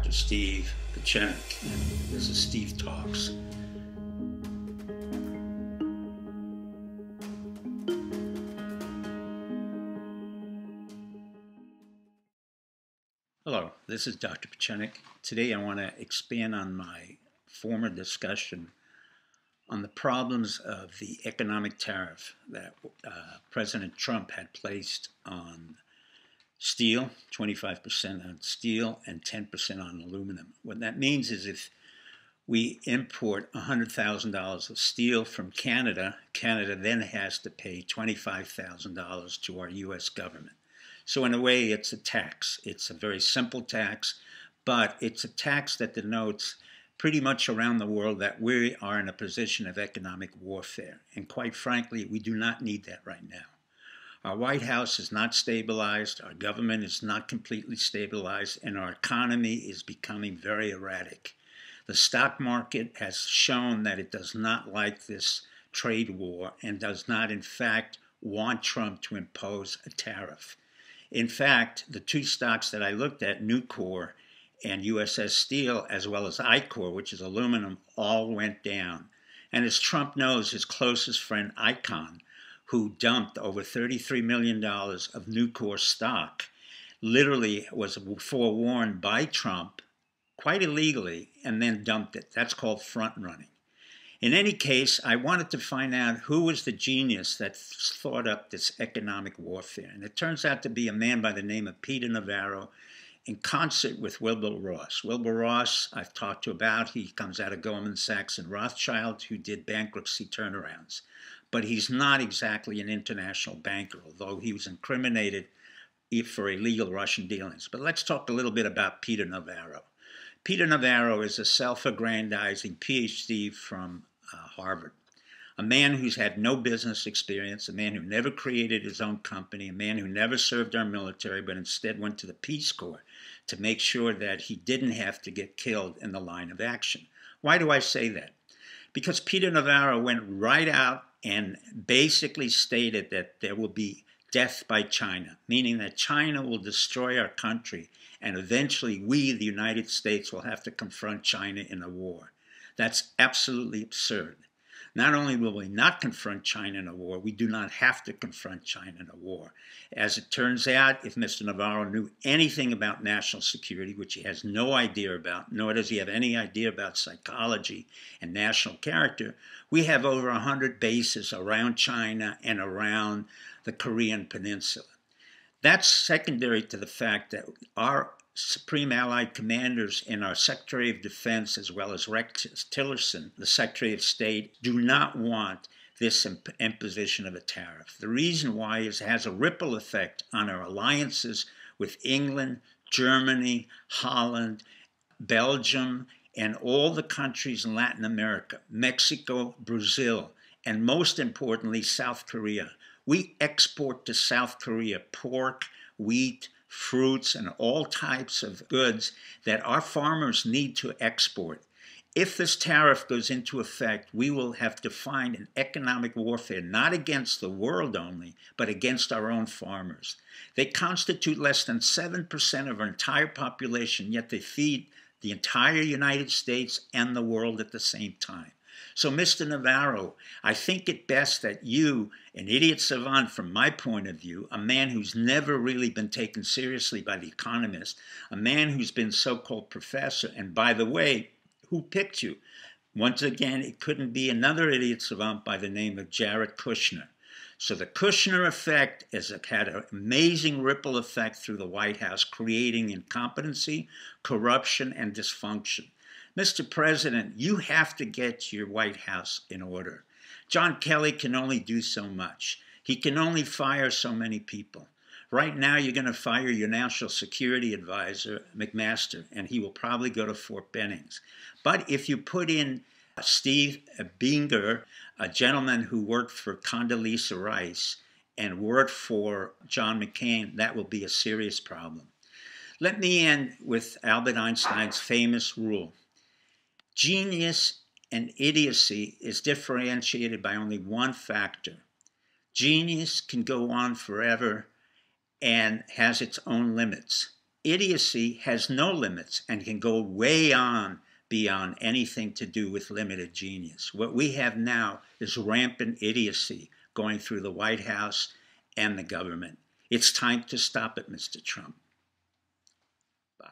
Dr. Steve Pichenik, and this is Steve Talks. Hello, this is Dr. Pichenik. Today I want to expand on my former discussion on the problems of the economic tariff that President Trump had placed on steel, 25% on steel and 10% on aluminum. What that means is if we import $100,000 of steel from Canada, Canada then has to pay $25,000 to our U.S. government. So in a way, it's a tax. It's a very simple tax, but it's a tax that denotes pretty much around the world that we are in a position of economic warfare. And quite frankly, we do not need that right now. Our White House is not stabilized, our government is not completely stabilized, and our economy is becoming very erratic. The stock market has shown that it does not like this trade war and does not, in fact, want Trump to impose a tariff. In fact, the two stocks that I looked at, Nucor and USS Steel, as well as Icor, which is aluminum, all went down. And as Trump knows, his closest friend, Icon, who dumped over $33 million of Nucor stock, literally was forewarned by Trump, quite illegally, and then dumped it. That's called front running. In any case, I wanted to find out who was the genius that thought up this economic warfare. And it turns out to be a man by the name of Peter Navarro in concert with Wilbur Ross. Wilbur Ross, I've talked to about. He comes out of Goldman Sachs and Rothschild, who did bankruptcy turnarounds. But he's not exactly an international banker, although he was incriminated for illegal Russian dealings. But let's talk a little bit about Peter Navarro. Peter Navarro is a self-aggrandizing PhD from Harvard, a man who's had no business experience, a man who never created his own company, a man who never served our military, but instead went to the Peace Corps to make sure that he didn't have to get killed in the line of action. Why do I say that? Because Peter Navarro went right out and basically stated that there will be death by China, meaning that China will destroy our country, and eventually we, the United States, will have to confront China in a war. That's absolutely absurd. Not only will we not confront China in a war, we do not have to confront China in a war. As it turns out, if Mr. Navarro knew anything about national security, which he has no idea about, nor does he have any idea about psychology and national character, we have over 100 bases around China and around the Korean Peninsula. That's secondary to the fact that our Supreme Allied commanders and our Secretary of Defense, as well as Rex Tillerson, the Secretary of State, do not want this imposition of a tariff. The reason why is it has a ripple effect on our alliances with England, Germany, Holland, Belgium, and all the countries in Latin America, Mexico, Brazil, and most importantly, South Korea. We export to South Korea pork, wheat, fruits, and all types of goods that our farmers need to export. If this tariff goes into effect, we will have to find an economic warfare, not against the world only, but against our own farmers. They constitute less than 7% of our entire population, yet they feed the entire United States and the world at the same time. So, Mr. Navarro, I think it best that you, an idiot savant from my point of view, a man who's never really been taken seriously by the economists, a man who's been so-called professor, and by the way, who picked you? Once again, it couldn't be another idiot savant by the name of Jared Kushner. So the Kushner effect has had an amazing ripple effect through the White House, creating incompetency, corruption, and dysfunction. Mr. President, you have to get your White House in order. John Kelly can only do so much. He can only fire so many people. Right now, you're going to fire your National Security Advisor, McMaster, and he will probably go to Fort Bennings. But if you put in Steve Binger, a gentleman who worked for Condoleezza Rice and worked for John McCain, that will be a serious problem. Let me end with Albert Einstein's famous rule. Genius and idiocy is differentiated by only one factor. Genius can go on forever and has its own limits. idiocy has no limits and can go way on beyond anything to do with limited genius. What we have now is rampant idiocy going through the White House and the government. It's time to stop it, Mr. Trump. Bye.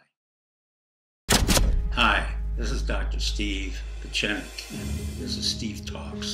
Hi, this is Dr. Steve Pachenik, and this is Steve Talks.